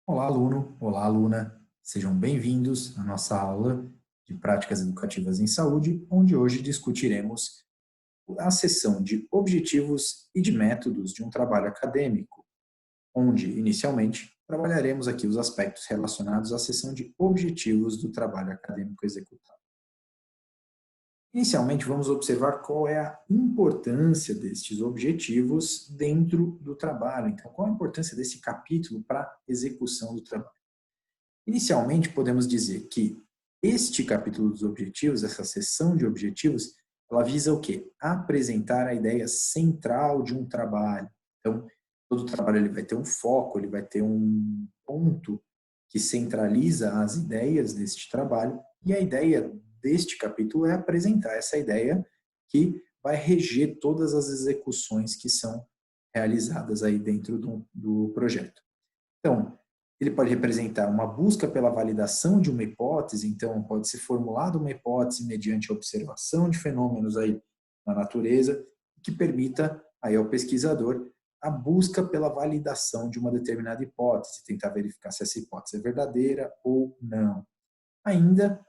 Olá, aluno! Olá, aluna! Sejam bem-vindos à nossa aula de Práticas Educativas em Saúde, onde hoje discutiremos a seção de objetivos e de métodos de um trabalho acadêmico, onde, inicialmente, trabalharemos aqui os aspectos relacionados à seção de objetivos do trabalho acadêmico executado. Inicialmente, vamos observar qual é a importância destes objetivos dentro do trabalho. Então, qual a importância desse capítulo para a execução do trabalho? Inicialmente, podemos dizer que este capítulo dos objetivos, essa seção de objetivos, ela visa o quê? Apresentar a ideia central de um trabalho. Então, todo trabalho ele vai ter um foco, ele vai ter um ponto que centraliza as ideias deste trabalho, e a ideia deste capítulo é apresentar essa ideia que vai reger todas as execuções que são realizadas aí dentro do projeto. Então, ele pode representar uma busca pela validação de uma hipótese, então pode ser formulada uma hipótese mediante a observação de fenômenos aí na natureza, que permita aí ao pesquisador a busca pela validação de uma determinada hipótese, tentar verificar se essa hipótese é verdadeira ou não. Ainda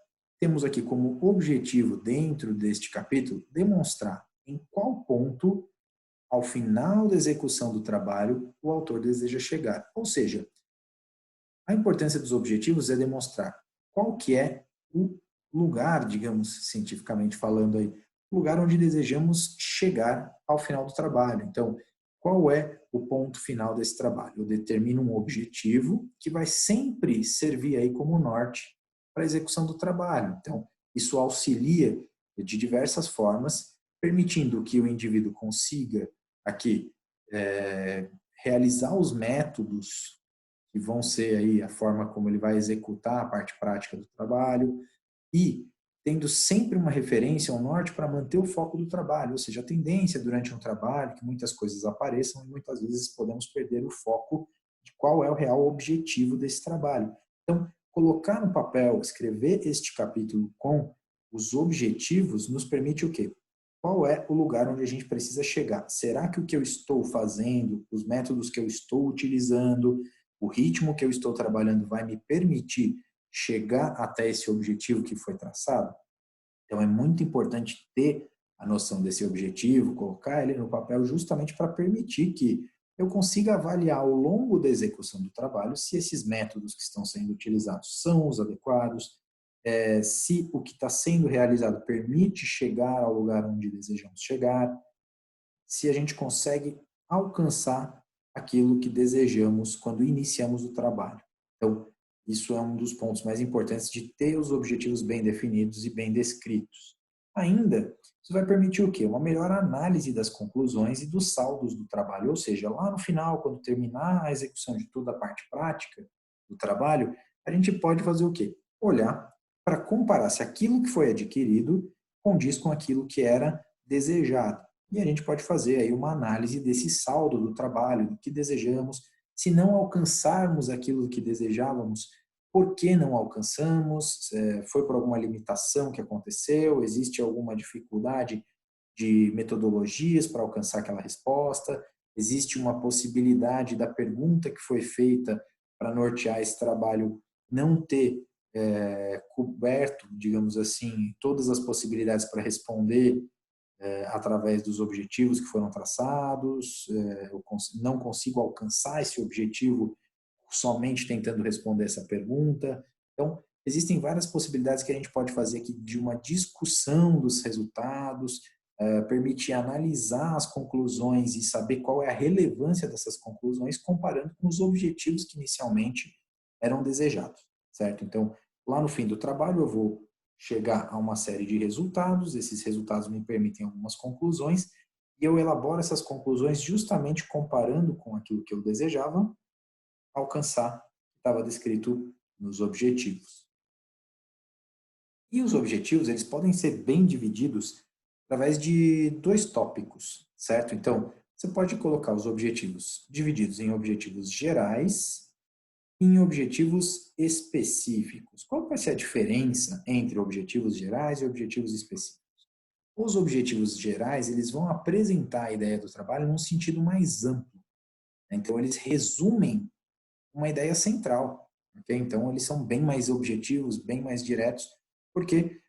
temos aqui como objetivo dentro deste capítulo demonstrar em qual ponto, ao final da execução do trabalho, o autor deseja chegar. Ou seja, a importância dos objetivos é demonstrar qual que é o lugar, digamos, cientificamente falando aí, o lugar onde desejamos chegar ao final do trabalho. Então, qual é o ponto final desse trabalho? Eu determino um objetivo que vai sempre servir aí como norte para a execução do trabalho. Então, isso auxilia de diversas formas, permitindo que o indivíduo consiga aqui realizar os métodos que vão ser aí a forma como ele vai executar a parte prática do trabalho e tendo sempre uma referência ao norte para manter o foco do trabalho, ou seja, a tendência durante um trabalho que muitas coisas apareçam e muitas vezes podemos perder o foco de qual é o real objetivo desse trabalho. Então, colocar no papel, escrever este capítulo com os objetivos nos permite o quê? Qual é o lugar onde a gente precisa chegar? Será que o que eu estou fazendo, os métodos que eu estou utilizando, o ritmo que eu estou trabalhando vai me permitir chegar até esse objetivo que foi traçado? Então, é muito importante ter a noção desse objetivo, colocar ele no papel justamente para permitir que eu consiga avaliar ao longo da execução do trabalho se esses métodos que estão sendo utilizados são os adequados, se o que está sendo realizado permite chegar ao lugar onde desejamos chegar, se a gente consegue alcançar aquilo que desejamos quando iniciamos o trabalho. Então, isso é um dos pontos mais importantes de ter os objetivos bem definidos e bem descritos. Ainda, isso vai permitir o quê? Uma melhor análise das conclusões e dos saldos do trabalho, ou seja, lá no final, quando terminar a execução de toda a parte prática do trabalho, a gente pode fazer o quê? Olhar para comparar se aquilo que foi adquirido condiz com aquilo que era desejado. E a gente pode fazer aí uma análise desse saldo do trabalho, do que desejamos. Se não alcançarmos aquilo que desejávamos, por que não alcançamos? Foi por alguma limitação que aconteceu? Existe alguma dificuldade de metodologias para alcançar aquela resposta? Existe uma possibilidade da pergunta que foi feita para nortear esse trabalho não ter coberto, digamos assim, todas as possibilidades para responder através dos objetivos que foram traçados, eu não consigo alcançar esse objetivo somente tentando responder essa pergunta. Então, existem várias possibilidades que a gente pode fazer aqui de uma discussão dos resultados, permitir analisar as conclusões e saber qual é a relevância dessas conclusões comparando com os objetivos que inicialmente eram desejados, certo? Então, lá no fim do trabalho eu vou chegar a uma série de resultados, esses resultados me permitem algumas conclusões, e eu elaboro essas conclusões justamente comparando com aquilo que eu desejava alcançar, que estava descrito nos objetivos. E os objetivos, eles podem ser bem divididos através de dois tópicos, certo? Então, você pode colocar os objetivos divididos em objetivos gerais em objetivos específicos. Qual vai ser a diferença entre objetivos gerais e objetivos específicos? Os objetivos gerais, eles vão apresentar a ideia do trabalho num sentido mais amplo, né? Então, eles resumem uma ideia central. Okay? Então, eles são bem mais objetivos, bem mais diretos, porque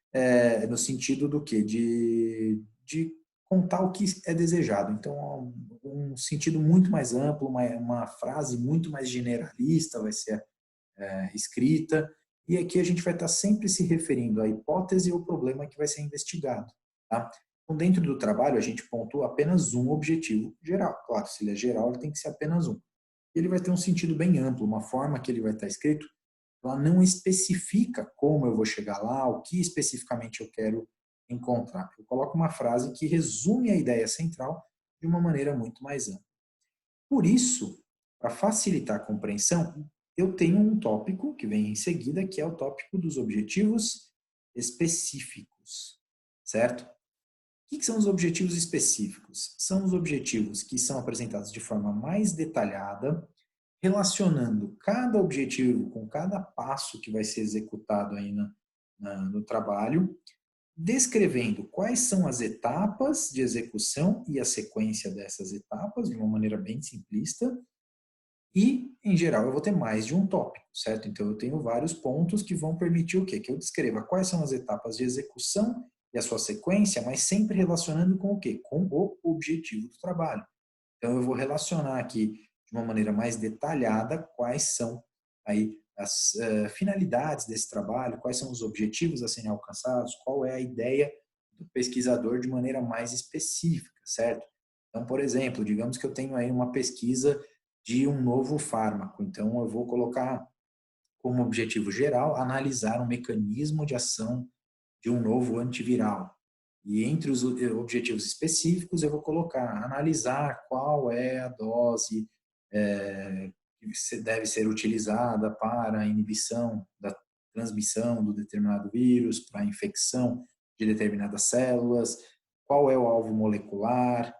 no sentido do quê? De contar o que é desejado. Então, um sentido muito mais amplo, uma frase muito mais generalista vai ser escrita, e aqui a gente vai estar sempre se referindo à hipótese ou problema que vai ser investigado. Tá? Então, dentro do trabalho, a gente pontua apenas um objetivo geral. Claro, se ele é geral, ele tem que ser apenas um. Ele vai ter um sentido bem amplo, uma forma que ele vai estar escrito, ela não especifica como eu vou chegar lá, o que especificamente eu quero encontrar. Eu coloco uma frase que resume a ideia central de uma maneira muito mais ampla. Por isso, para facilitar a compreensão, eu tenho um tópico que vem em seguida, que é o tópico dos objetivos específicos, certo? O que são os objetivos específicos? São os objetivos que são apresentados de forma mais detalhada, relacionando cada objetivo com cada passo que vai ser executado aí no trabalho, descrevendo quais são as etapas de execução e a sequência dessas etapas, de uma maneira bem simplista, e, em geral, eu vou ter mais de um tópico, certo? Então, eu tenho vários pontos que vão permitir o quê? Que eu descreva quais são as etapas de execução e a sua sequência, mas sempre relacionando com o quê? Com o objetivo do trabalho. Então, eu vou relacionar aqui de uma maneira mais detalhada quais são aí as finalidades desse trabalho, quais são os objetivos a serem alcançados, qual é a ideia do pesquisador de maneira mais específica, certo? Então, por exemplo, digamos que eu tenho aí uma pesquisa de um novo fármaco. Então, eu vou colocar como objetivo geral analisar um mecanismo de ação de um novo antiviral. E entre os objetivos específicos, eu vou colocar analisar qual é a dose que deve ser utilizada para a inibição da transmissão do determinado vírus, para a infecção de determinadas células, qual é o alvo molecular,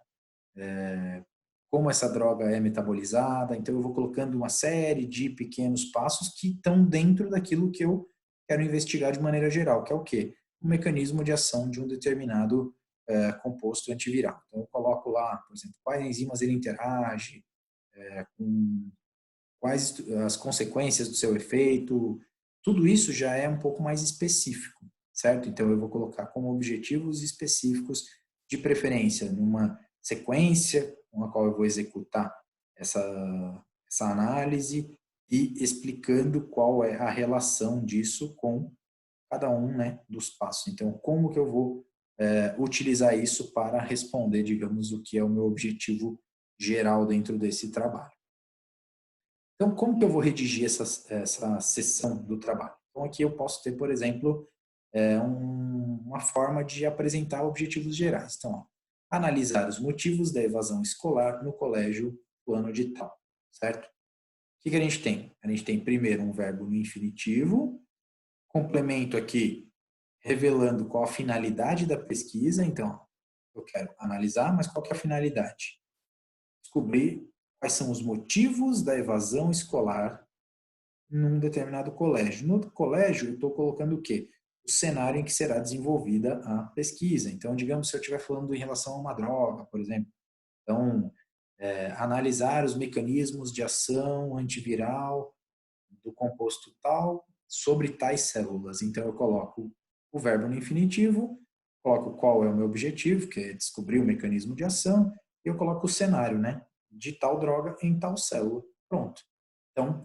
como essa droga é metabolizada. Então, eu vou colocando uma série de pequenos passos que estão dentro daquilo que eu quero investigar de maneira geral, que é o quê? O mecanismo de ação de um determinado composto antiviral. Então, eu coloco lá, por exemplo, quais enzimas ele interage, com quais as consequências do seu efeito. Tudo isso já é um pouco mais específico, certo? Então, eu vou colocar como objetivos específicos, de preferência, numa sequência com a qual eu vou executar essa análise e explicando qual é a relação disso com cada um, né, dos passos. Então, como que eu vou utilizar isso para responder, digamos, o que é o meu objetivo geral dentro desse trabalho. Então, como que eu vou redigir essa seção do trabalho? Então, aqui eu posso ter, por exemplo, uma forma de apresentar objetivos gerais. Então, ó, analisar os motivos da evasão escolar no colégio fulano de tal, certo? O que a gente tem? A gente tem primeiro um verbo no infinitivo, complemento aqui revelando qual a finalidade da pesquisa. Então, eu quero analisar, mas qual que é a finalidade? Descobrir quais são os motivos da evasão escolar num determinado colégio. No colégio, eu estou colocando o quê? O cenário em que será desenvolvida a pesquisa. Então, digamos, se eu estiver falando em relação a uma droga, por exemplo. Então, analisar os mecanismos de ação antiviral do composto tal sobre tais células. Então, eu coloco o verbo no infinitivo, coloco qual é o meu objetivo, que é descobrir o mecanismo de ação, e eu coloco o cenário, né, de tal droga em tal célula. Pronto. Então,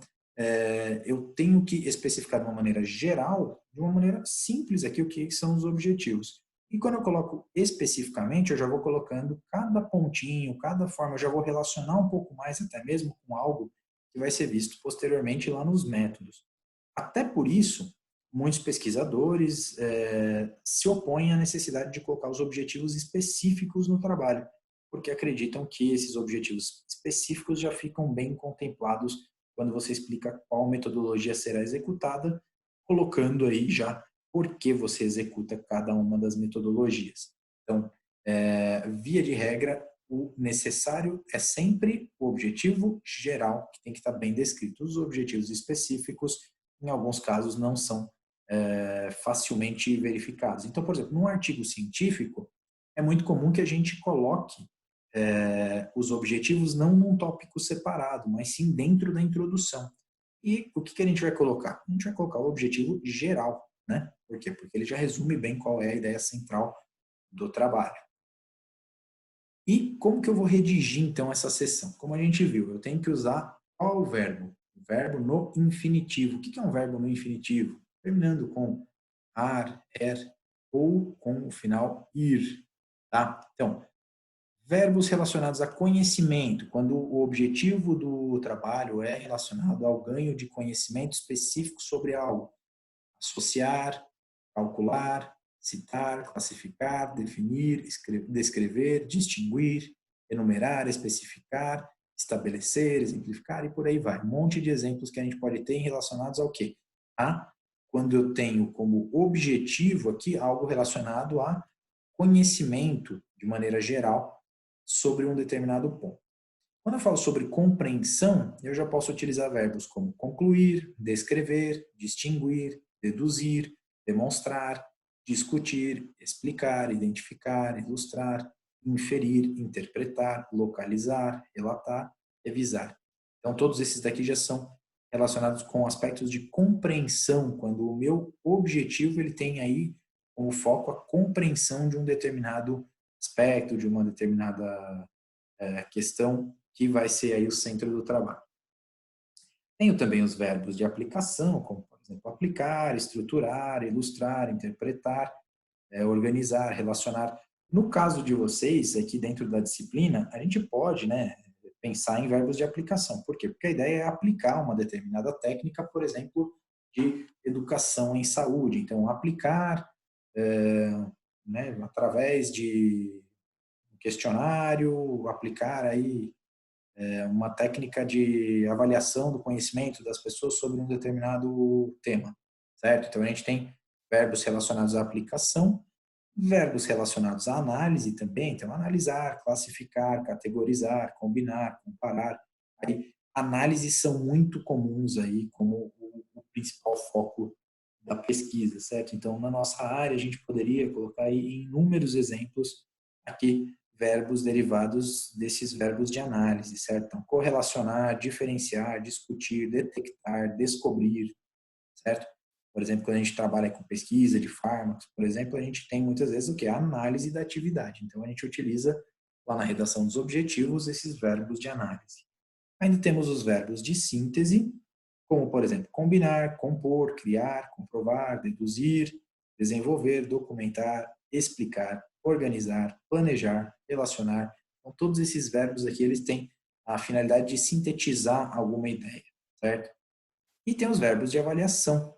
eu tenho que especificar de uma maneira geral, de uma maneira simples aqui, o que são os objetivos. E quando eu coloco especificamente, eu já vou colocando cada pontinho, cada forma, eu já vou relacionar um pouco mais, até mesmo com algo que vai ser visto posteriormente lá nos métodos. Até por isso, muitos pesquisadores se opõem à necessidade de colocar os objetivos específicos no trabalho, porque acreditam que esses objetivos específicos já ficam bem contemplados quando você explica qual metodologia será executada, colocando aí já por que você executa cada uma das metodologias. Então, via de regra, o necessário é sempre o objetivo geral, que tem que estar bem descrito. Os objetivos específicos, em alguns casos, não são facilmente verificados. Então, por exemplo, num artigo científico, é muito comum que a gente coloque os objetivos não num tópico separado, mas sim dentro da introdução. E o que a gente vai colocar? A gente vai colocar o objetivo geral, né? Por quê? Porque ele já resume bem qual é a ideia central do trabalho. E como que eu vou redigir, então, essa seção? Como a gente viu, eu tenho que usar qual verbo? O verbo no infinitivo. O que é um verbo no infinitivo? Terminando com ar, er, ou com o final ir. Tá? Então, verbos relacionados a conhecimento, quando o objetivo do trabalho é relacionado ao ganho de conhecimento específico sobre algo. Associar, calcular, citar, classificar, definir, descrever, distinguir, enumerar, especificar, estabelecer, exemplificar e por aí vai. Um monte de exemplos que a gente pode ter relacionados ao quê? A quando eu tenho como objetivo aqui algo relacionado a conhecimento de maneira geral sobre um determinado ponto. Quando eu falo sobre compreensão, eu já posso utilizar verbos como concluir, descrever, distinguir, deduzir, demonstrar, discutir, explicar, identificar, ilustrar, inferir, interpretar, localizar, relatar, revisar. Então, todos esses daqui já são relacionados com aspectos de compreensão, quando o meu objetivo ele tem aí como foco a compreensão de um determinado aspecto, de uma determinada questão que vai ser aí o centro do trabalho. Tenho também os verbos de aplicação, como, por exemplo, aplicar, estruturar, ilustrar, interpretar, organizar, relacionar. No caso de vocês, aqui dentro da disciplina, a gente pode, né, pensar em verbos de aplicação. Por quê? Porque a ideia é aplicar uma determinada técnica, por exemplo, de educação em saúde. Então, aplicar né, através de um questionário, aplicar aí uma técnica de avaliação do conhecimento das pessoas sobre um determinado tema, certo? Então, a gente tem verbos relacionados à aplicação, verbos relacionados à análise também, então, analisar, classificar, categorizar, combinar, comparar. Aí, análises são muito comuns aí como o principal foco da pesquisa, certo? Então, na nossa área, a gente poderia colocar aí inúmeros exemplos aqui verbos derivados desses verbos de análise, certo? Então, correlacionar, diferenciar, discutir, detectar, descobrir, certo? Por exemplo, quando a gente trabalha com pesquisa de fármacos, por exemplo, a gente tem muitas vezes o que? A análise da atividade. Então, a gente utiliza lá na redação dos objetivos esses verbos de análise. Ainda temos os verbos de síntese, como, por exemplo, combinar, compor, criar, comprovar, deduzir, desenvolver, documentar, explicar, organizar, planejar, relacionar. Então, todos esses verbos aqui, eles têm a finalidade de sintetizar alguma ideia, certo? E tem os verbos de avaliação.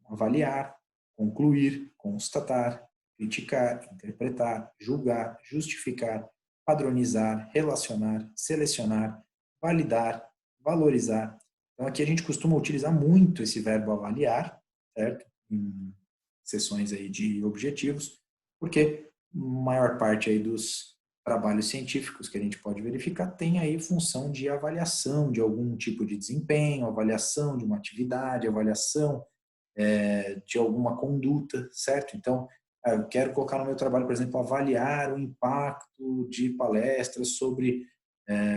Avaliar, concluir, constatar, criticar, interpretar, julgar, justificar, padronizar, relacionar, selecionar, validar, valorizar. Então, aqui a gente costuma utilizar muito esse verbo avaliar, certo? Em sessões aí de objetivos, porque a maior parte aí dos trabalhos científicos que a gente pode verificar tem aí função de avaliação de algum tipo de desempenho, avaliação de uma atividade, avaliação de alguma conduta, certo? Então, eu quero colocar no meu trabalho, por exemplo, avaliar o impacto de palestras sobre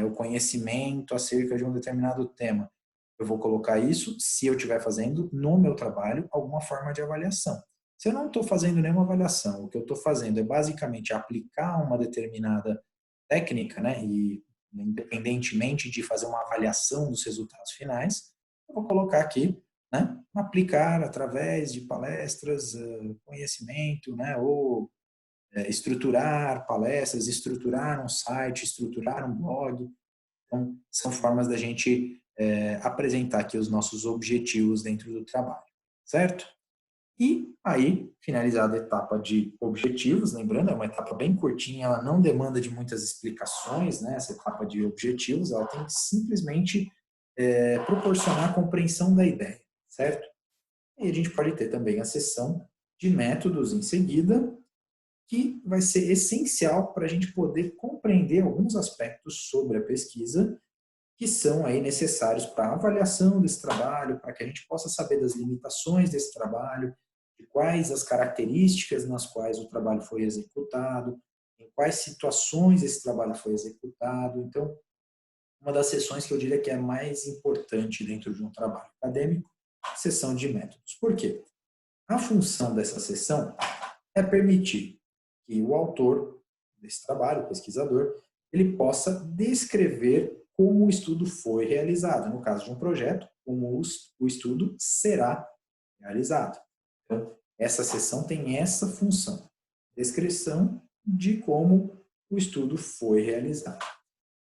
o conhecimento acerca de um determinado tema. Eu vou colocar isso, se eu estiver fazendo no meu trabalho alguma forma de avaliação. Se eu não estou fazendo nenhuma avaliação, o que eu estou fazendo é basicamente aplicar uma determinada técnica, né, e independentemente de fazer uma avaliação dos resultados finais, eu vou colocar aqui, né, aplicar através de palestras, conhecimento, né, ou estruturar palestras, estruturar um site, estruturar um blog. Então, são formas da gente apresentar aqui os nossos objetivos dentro do trabalho, certo? E aí, finalizada a etapa de objetivos, lembrando, é uma etapa bem curtinha, ela não demanda de muitas explicações, né? Essa etapa de objetivos, ela tem que simplesmente proporcionar a compreensão da ideia, certo? E a gente pode ter também a seção de métodos em seguida, que vai ser essencial para a gente poder compreender alguns aspectos sobre a pesquisa que são aí necessários para a avaliação desse trabalho, para que a gente possa saber das limitações desse trabalho, de quais as características nas quais o trabalho foi executado, em quais situações esse trabalho foi executado. Então, uma das sessões que eu diria que é mais importante dentro de um trabalho acadêmico, sessão de métodos. Por quê? A função dessa sessão é permitir que o autor desse trabalho, o pesquisador, ele possa descrever como o estudo foi realizado. No caso de um projeto, como o estudo será realizado. Então, essa sessão tem essa função, descrição de como o estudo foi realizado.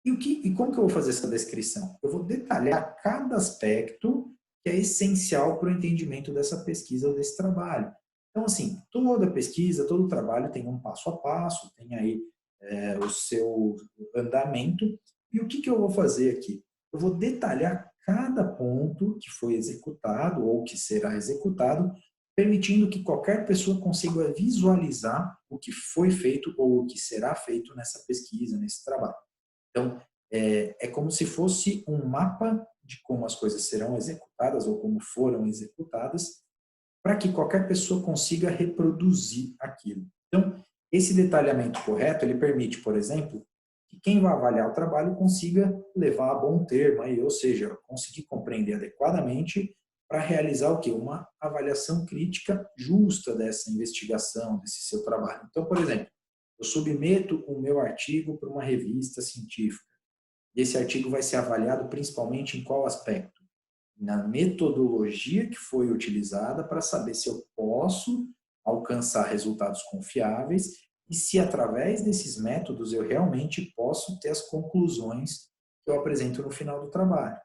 E como que eu vou fazer essa descrição? Eu vou detalhar cada aspecto que é essencial para o entendimento dessa pesquisa ou desse trabalho. Então, assim, toda pesquisa, todo trabalho tem um passo a passo, tem aí o seu andamento. E o que eu vou fazer aqui? Eu vou detalhar cada ponto que foi executado ou que será executado, permitindo que qualquer pessoa consiga visualizar o que foi feito ou o que será feito nessa pesquisa, nesse trabalho. Então, é como se fosse um mapa de como as coisas serão executadas ou como foram executadas, para que qualquer pessoa consiga reproduzir aquilo. Então, esse detalhamento correto, ele permite, por exemplo, que quem vai avaliar o trabalho consiga levar a bom termo, aí, ou seja, conseguir compreender adequadamente para realizar o quê? Uma avaliação crítica justa dessa investigação, desse seu trabalho. Então, por exemplo, eu submeto o meu artigo para uma revista científica. E esse artigo vai ser avaliado principalmente em qual aspecto? Na metodologia que foi utilizada para saber se eu posso alcançar resultados confiáveis e se através desses métodos eu realmente posso ter as conclusões que eu apresento no final do trabalho.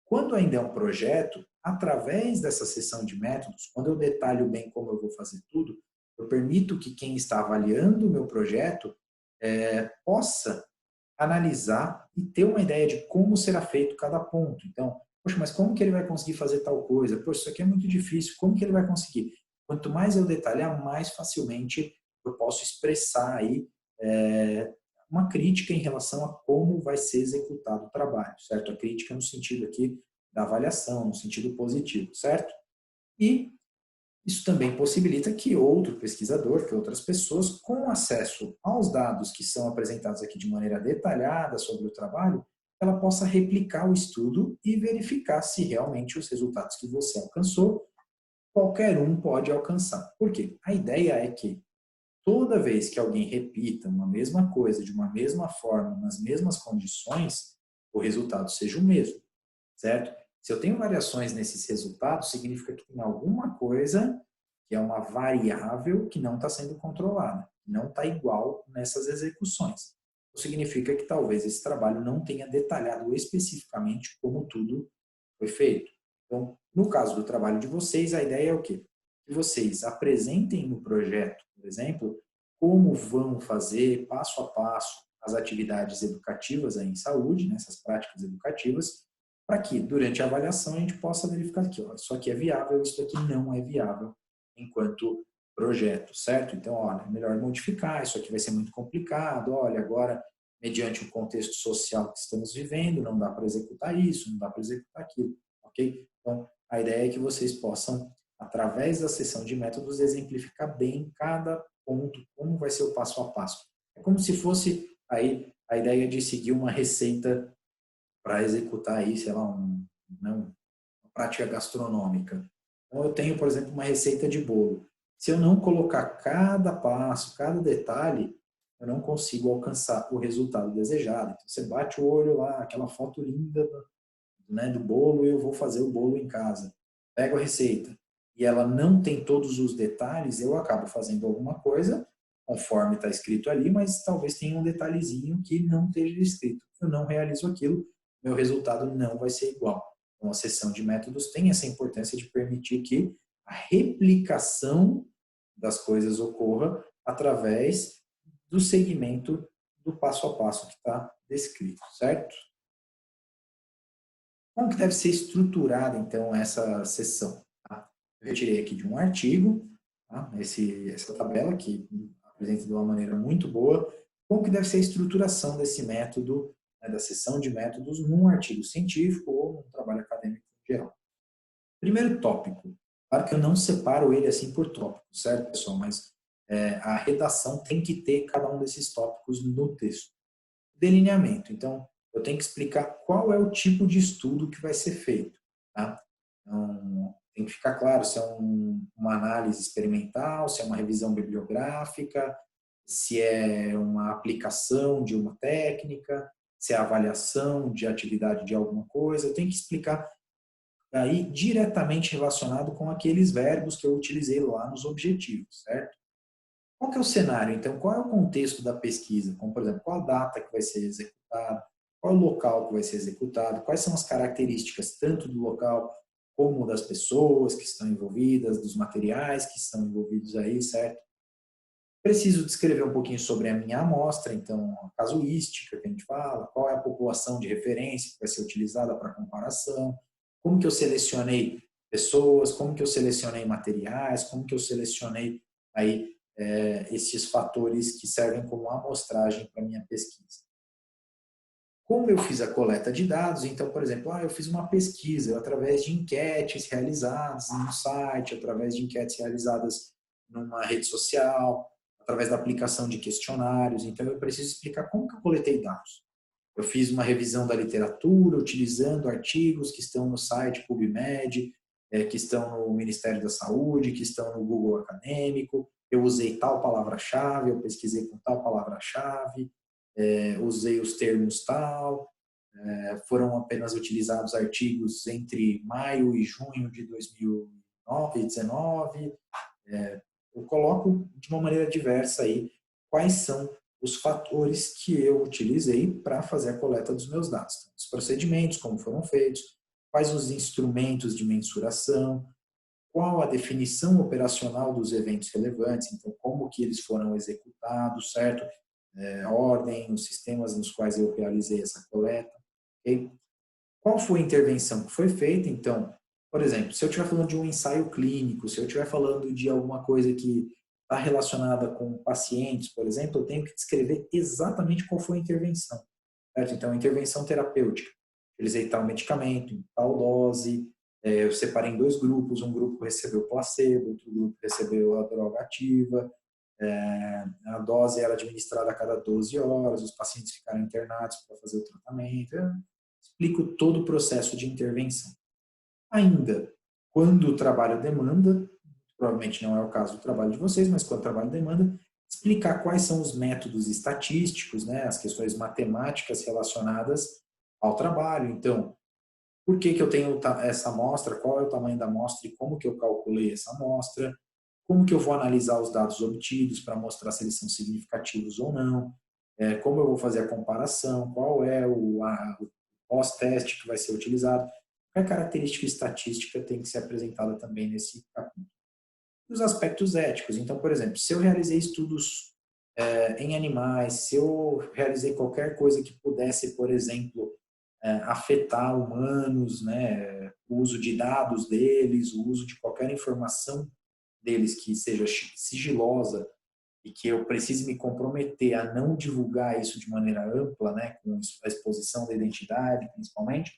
Quando ainda é um projeto, através dessa sessão de métodos, quando eu detalho bem como eu vou fazer tudo, eu permito que quem está avaliando o meu projeto possa analisar e ter uma ideia de como será feito cada ponto. Então, poxa, mas como que ele vai conseguir fazer tal coisa? Poxa, isso aqui é muito difícil, como que ele vai conseguir? Quanto mais eu detalhar, mais facilmente eu posso expressar aí uma crítica em relação a como vai ser executado o trabalho, certo? A crítica no sentido aqui da avaliação, no sentido positivo, certo? E isso também possibilita que outro pesquisador, que outras pessoas, com acesso aos dados que são apresentados aqui de maneira detalhada sobre o trabalho, ela possa replicar o estudo e verificar se realmente os resultados que você alcançou, qualquer um pode alcançar. Por quê? A ideia é que toda vez que alguém repita uma mesma coisa de uma mesma forma, nas mesmas condições, o resultado seja o mesmo, certo? Se eu tenho variações nesses resultados, significa que tem alguma coisa que é uma variável que não está sendo controlada, não está igual nessas execuções. Isso significa que talvez esse trabalho não tenha detalhado especificamente como tudo foi feito. Então, no caso do trabalho de vocês, a ideia é o quê? Que vocês apresentem no projeto, por exemplo, como vão fazer passo a passo as atividades educativas aí em saúde, nessas práticas educativas, para que durante a avaliação a gente possa verificar aqui, ó, isso aqui é viável, isso aqui não é viável enquanto projeto, certo? Então, olha, é melhor modificar, isso aqui vai ser muito complicado, olha, agora, mediante o contexto social que estamos vivendo, não dá para executar isso, não dá para executar aquilo, ok? Então, a ideia é que vocês possam, através da sessão de métodos, exemplificar bem cada ponto, como vai ser o passo a passo. É como se fosse aí a ideia de seguir uma receita para executar aí, sei lá, uma prática gastronômica. Então, eu tenho, por exemplo, uma receita de bolo. Se eu não colocar cada passo, cada detalhe, eu não consigo alcançar o resultado desejado. Então, você bate o olho lá, aquela foto linda, né, do bolo, e eu vou fazer o bolo em casa. Pego a receita e ela não tem todos os detalhes, eu acabo fazendo alguma coisa conforme está escrito ali, mas talvez tenha um detalhezinho que não esteja escrito. Eu não realizo aquilo, meu resultado não vai ser igual. Então, a sessão de métodos tem essa importância de permitir que a replicação das coisas ocorra através do segmento do passo a passo que está descrito, certo? Como que deve ser estruturada, então, essa sessão? Tá? Eu retirei aqui de um artigo, tá? Essa tabela que apresenta de uma maneira muito boa, como que deve ser a estruturação desse método, né, da sessão de métodos, num artigo científico ou num trabalho acadêmico em geral. Primeiro tópico, claro que eu não separo ele assim por tópicos, certo, pessoal? Mas a redação tem que ter cada um desses tópicos no texto. Delineamento. Então, eu tenho que explicar qual é o tipo de estudo que vai ser feito. Tá? Então, tem que ficar claro se é uma análise experimental, se é uma revisão bibliográfica, se é uma aplicação de uma técnica, se é avaliação de atividade de alguma coisa. Eu tenho que explicar aí diretamente relacionado com aqueles verbos que eu utilizei lá nos objetivos, certo? Qual que é o cenário, então? Qual é o contexto da pesquisa? Como, por exemplo, qual a data que vai ser executada? Qual é o local que vai ser executado? Quais são as características, tanto do local como das pessoas que estão envolvidas, dos materiais que estão envolvidos aí, certo? Preciso descrever um pouquinho sobre a minha amostra, então, a casuística que a gente fala, qual é a população de referência que vai ser utilizada para comparação, como que eu selecionei pessoas, como que eu selecionei materiais, como que eu selecionei aí esses fatores que servem como amostragem para a minha pesquisa. Como eu fiz a coleta de dados, então, por exemplo, eu fiz uma pesquisa através de enquetes realizadas no site, através de enquetes realizadas numa rede social, através da aplicação de questionários, então eu preciso explicar como que eu coletei dados. Eu fiz uma revisão da literatura, utilizando artigos que estão no site PubMed, que estão no Ministério da Saúde, que estão no Google Acadêmico, eu usei tal palavra-chave, eu pesquisei com tal palavra-chave, usei os termos tal, foram apenas utilizados artigos entre maio e junho de 2019. Eu coloco de uma maneira diversa aí quais são os fatores que eu utilizei para fazer a coleta dos meus dados. Então, os procedimentos, como foram feitos, quais os instrumentos de mensuração, qual a definição operacional dos eventos relevantes, então como que eles foram executados, certo? A ordem, os sistemas nos quais eu realizei essa coleta. Okay? Qual foi a intervenção que foi feita? Então, por exemplo, se eu estiver falando de um ensaio clínico, se eu estiver falando de alguma coisa que está relacionada com pacientes, por exemplo, eu tenho que descrever exatamente qual foi a intervenção. Certo? Então, a intervenção terapêutica. Utilizei tal medicamento, em tal dose, eu separei em dois grupos, um grupo recebeu placebo, outro grupo recebeu a droga ativa, a dose era administrada a cada 12 horas, os pacientes ficaram internados para fazer o tratamento. Eu explico todo o processo de intervenção. Ainda, quando o trabalho demanda, provavelmente não é o caso do trabalho de vocês, mas quando o trabalho demanda, explicar quais são os métodos estatísticos, né, as questões matemáticas relacionadas ao trabalho. Então, por que eu tenho essa amostra, qual é o tamanho da amostra e como que eu calculei essa amostra, como que eu vou analisar os dados obtidos para mostrar se eles são significativos ou não, como eu vou fazer a comparação, qual é o pós-teste que vai ser utilizado, qual característica estatística tem que ser apresentada também nesse capítulo. E os aspectos éticos. Então, por exemplo, se eu realizei estudos em animais, se eu realizei qualquer coisa que pudesse, por exemplo, afetar humanos, né, o uso de dados deles, o uso de qualquer informação deles que seja sigilosa e que eu precise me comprometer a não divulgar isso de maneira ampla, né, com a exposição da identidade, principalmente,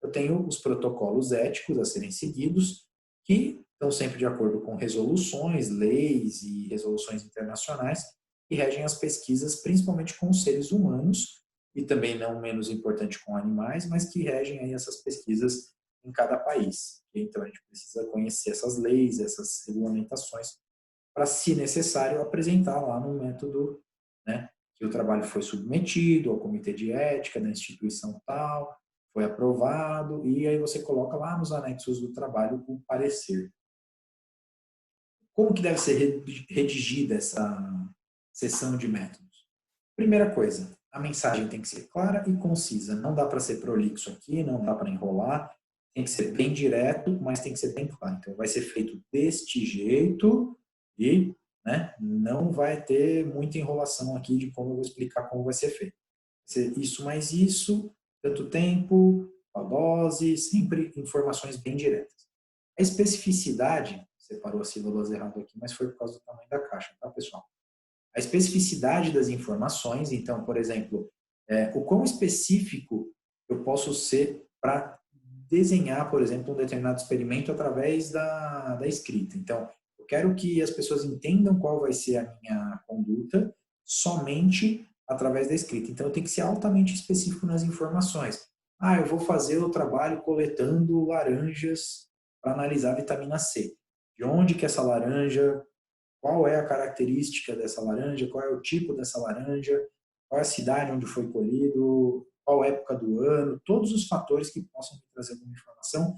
eu tenho os protocolos éticos a serem seguidos, que estão sempre de acordo com resoluções, leis e resoluções internacionais que regem as pesquisas, principalmente com os seres humanos, e também não menos importante com animais, mas que regem aí essas pesquisas em cada país. Então a gente precisa conhecer essas leis, essas regulamentações, para, se necessário, apresentar lá no método, né, que o trabalho foi submetido ao comitê de ética da instituição tal, foi aprovado, e aí você coloca lá nos anexos do trabalho o parecer. Como que deve ser redigida essa seção de métodos? Primeira coisa, a mensagem tem que ser clara e concisa. Não dá para ser prolixo aqui, não dá para enrolar. Tem que ser bem direto, mas tem que ser bem claro. Então, vai ser feito deste jeito e, né, não vai ter muita enrolação aqui de como eu vou explicar como vai ser feito. Vai ser isso mais isso, tanto tempo, a dose, sempre informações bem diretas. A especificidade, separou as sílabas errado aqui, mas foi por causa do tamanho da caixa, tá, pessoal? A especificidade das informações, então, por exemplo, o quão específico eu posso ser para desenhar, por exemplo, um determinado experimento através da escrita. Então, eu quero que as pessoas entendam qual vai ser a minha conduta somente através da escrita. Então, eu tenho que ser altamente específico nas informações. Ah, eu vou fazer o trabalho coletando laranjas para analisar a vitamina C. De onde que essa laranja, qual é a característica dessa laranja, qual é o tipo dessa laranja, qual é a cidade onde foi colhido, qual época do ano, todos os fatores que possam me trazer alguma informação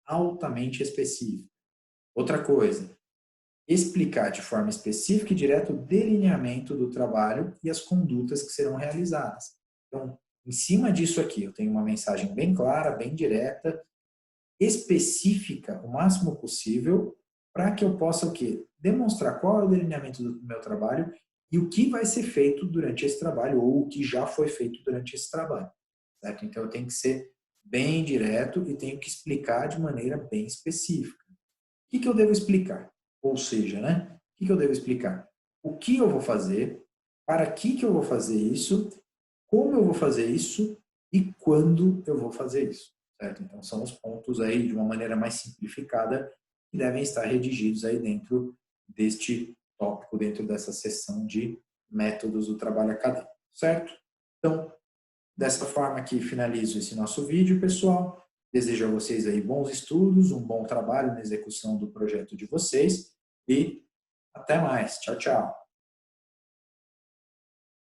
altamente específica. Outra coisa, explicar de forma específica e direta o delineamento do trabalho e as condutas que serão realizadas. Então, em cima disso aqui, eu tenho uma mensagem bem clara, bem direta, específica o máximo possível, para que eu possa o quê? Demonstrar qual é o delineamento do meu trabalho e o que vai ser feito durante esse trabalho ou o que já foi feito durante esse trabalho. Certo? Então, eu tenho que ser bem direto e tenho que explicar de maneira bem específica. O que eu devo explicar? Ou seja, né? O que eu devo explicar? O que eu vou fazer, para que eu vou fazer isso, como eu vou fazer isso e quando eu vou fazer isso. Certo? Então, são os pontos aí, de uma maneira mais simplificada, que devem estar redigidos aí dentro deste tópico, dentro dessa seção de métodos do trabalho acadêmico. Certo? Então, dessa forma que finalizo esse nosso vídeo, pessoal. Desejo a vocês aí bons estudos, um bom trabalho na execução do projeto de vocês e até mais. Tchau, tchau.